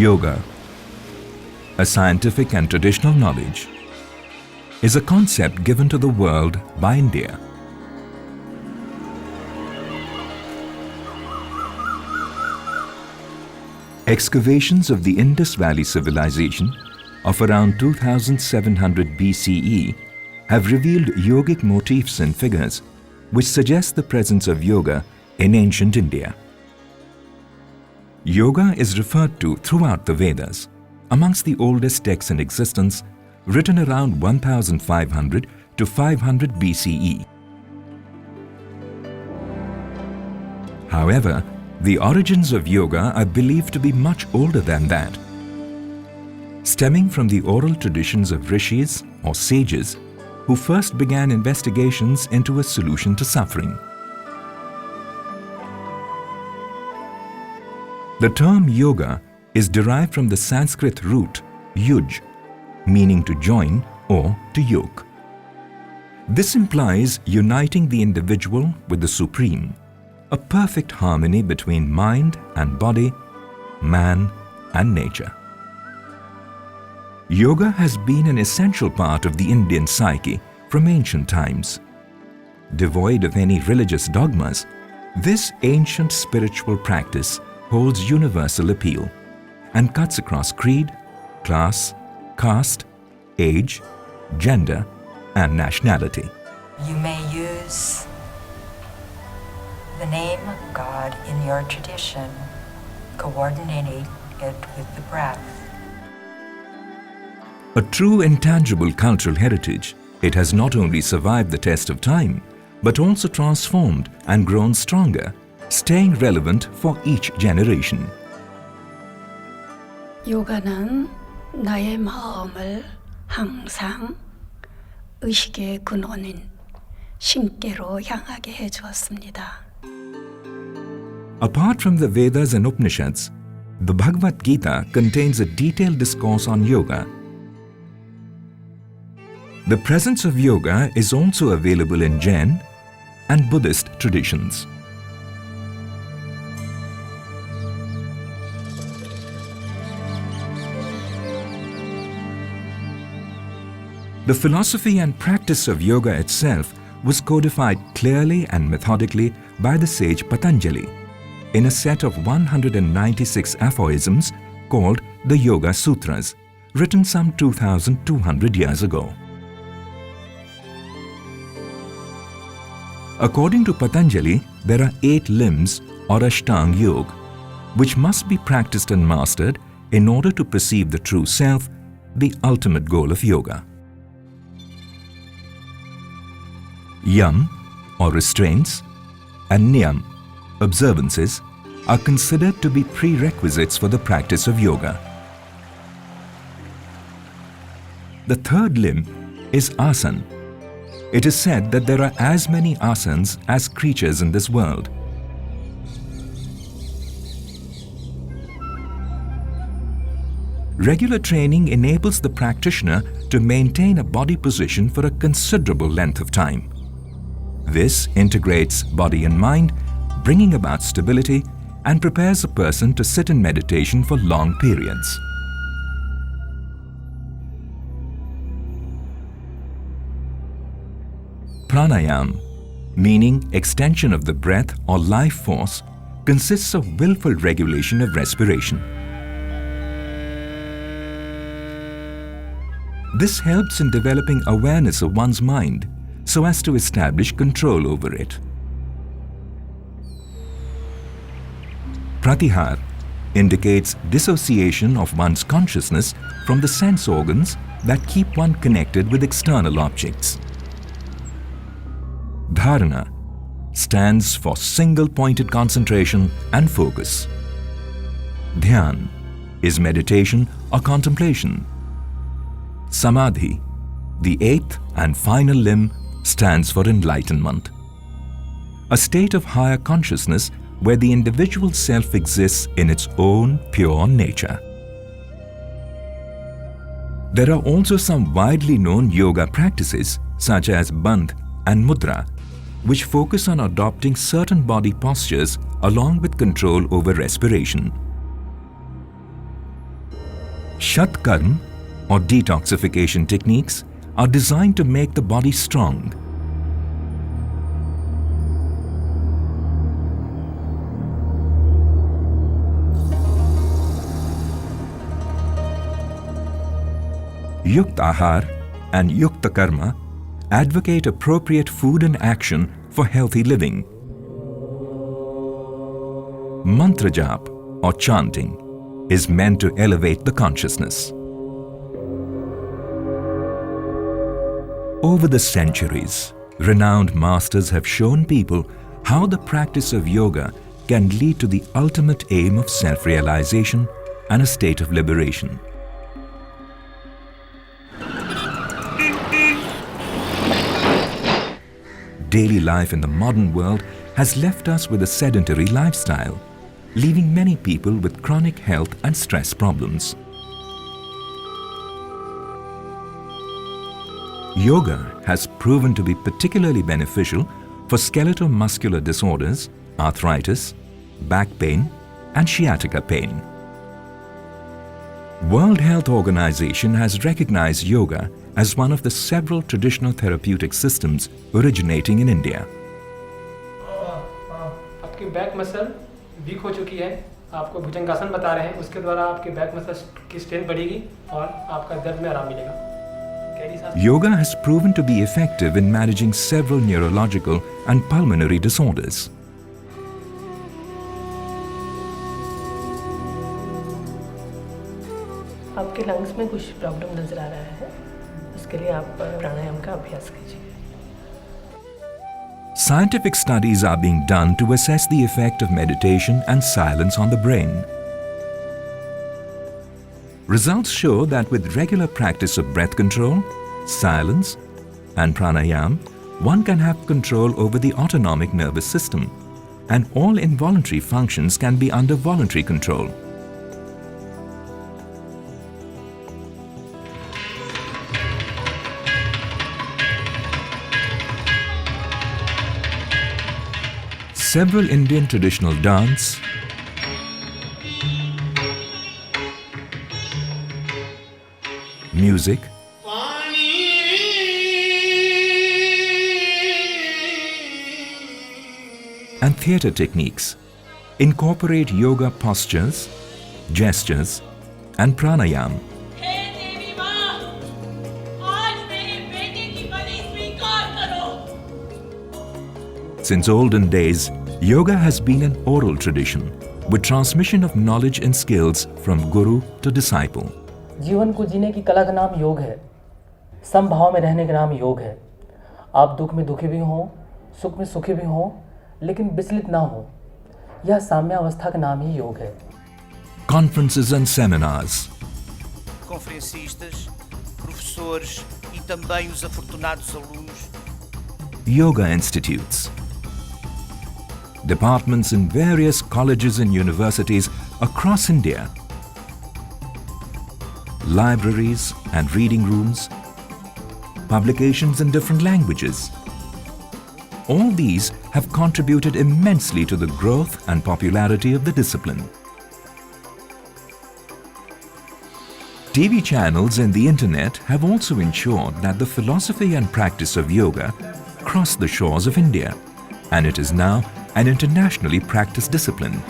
Yoga, a scientific and traditional knowledge, is a concept given to the world by India. Excavations of the Indus Valley civilization of around 2700 BCE have revealed yogic motifs and figures which suggest the presence of yoga in ancient India. Yoga is referred to throughout the Vedas, amongst the oldest texts in existence, written around 1500 to 500 BCE. However, the origins of yoga are believed to be much older than that. Stemming from the oral traditions of rishis or sages who first began investigations into a solution to suffering. The term yoga is derived from the Sanskrit root yuj, meaning to join or to yoke. This implies uniting the individual with the Supreme, a perfect harmony between mind and body, man and nature. Yoga has been an essential part of the Indian psyche from ancient times. Devoid of any religious dogmas, this ancient spiritual practice holds universal appeal and cuts across creed, class, caste, age, gender, and nationality. You may use the name of God in your tradition, coordinating it with the breath. A true intangible cultural heritage, it has not only survived the test of time, but also transformed and grown stronger, staying relevant for each generation. 요가는 나의 마음을 항상 의식의 근원인 신께로 향하게 해 주었습니다. Apart from the Vedas and Upanishads, the Bhagavad Gita contains a detailed discourse on yoga. The presence of yoga is also available in Jain and Buddhist traditions. The philosophy and practice of yoga itself was codified clearly and methodically by the sage Patanjali in a set of 196 aphorisms called the Yoga Sutras, written some 2200 years ago. According to Patanjali, there are 8 limbs or Ashtanga Yoga, which must be practiced and mastered in order to perceive the true self, the ultimate goal of yoga. Yam, or restraints, and Niyam, observances, are considered to be prerequisites for the practice of yoga. The third limb is Arson. It is said that there are as many asans as creatures in this world. Regular training enables the practitioner to maintain a body position for a considerable length of time. This integrates body and mind, bringing about stability and prepares a person to sit in meditation for long periods. Pranayama, meaning extension of the breath or life force, consists of willful regulation of respiration. This helps in developing awareness of one's mind so as to establish control over it. Pratihar indicates dissociation of one's consciousness from the sense organs that keep one connected with external objects. Dharana stands for single-pointed concentration and focus. Dhyan is meditation or contemplation. Samadhi, the 8th and final limb, stands for enlightenment. A state of higher consciousness where the individual self exists in its own pure nature. There are also some widely known yoga practices such as Bandh and Mudra, which focus on adopting certain body postures along with control over respiration. Shatkarm, or detoxification techniques, are designed to make the body strong. Yukta Ahar and Yukta Karma advocate appropriate food and action for healthy living. Mantra jap, or chanting, is meant to elevate the consciousness. Over the centuries, renowned masters have shown people how the practice of yoga can lead to the ultimate aim of self-realization and a state of liberation. Daily life in the modern world has left us with a sedentary lifestyle, leaving many people with chronic health and stress problems. Yoga has proven to be particularly beneficial for skeletal-muscular disorders, arthritis, back pain, and sciatica pain. World Health Organization has recognized yoga as one of the several traditional therapeutic systems originating in India. आपकी back muscle week हो चुकी है, आपको भुजंगासन बता रहे हैं, उसके द्वारा आपकी बैक मसल की स्ट्रेंथ बढ़ेगी और आपका दर्द में आराम मिलेगा. Yoga has proven to be effective in managing several neurological and pulmonary disorders. आपके लंग्स में कुछ प्रॉब्लम नजर आ रहा है, उसके लिए आप प्राणायाम का अभ्यास कीजिए. Scientific studies are being done to assess the effect of meditation and silence on the brain. Results show that with regular practice of breath control, silence, and pranayama, one can have control over the autonomic nervous system, and all involuntary functions can be under voluntary control. Several Indian traditional dance, music, and theatre techniques incorporate yoga postures, gestures, and pranayama. Since olden days, yoga has been an oral tradition with transmission of knowledge and skills from guru to disciple. जीवन को जीने की कला का नाम योग है. समभाव में रहने का नाम योग है. आप दुख में दुखी भी हों, सुख में सुखी भी हों, लेकिन विचलित ना हो. यह साम्यावस्था का नाम ही योग है. Conferences and seminars. Conferencistas, professores e também os afortunados alunos. Yoga institutes. Departments in various colleges and universities across India. Libraries and reading rooms. Publications in different languages. All these have contributed immensely to the growth and popularity of the discipline. TV channels and the internet have also ensured that the philosophy and practice of yoga cross the shores of India, and it is now an internationally practiced discipline.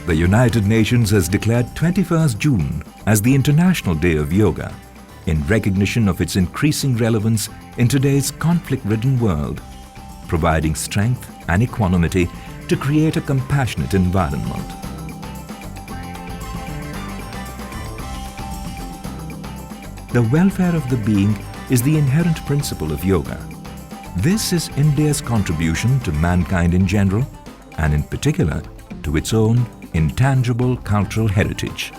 The United Nations has declared 21st June as the International Day of Yoga in recognition of its increasing relevance in today's conflict-ridden world, providing strength and equanimity to create a compassionate environment. The welfare of the being is the inherent principle of yoga. This is India's contribution to mankind in general, and in particular to its own intangible cultural heritage.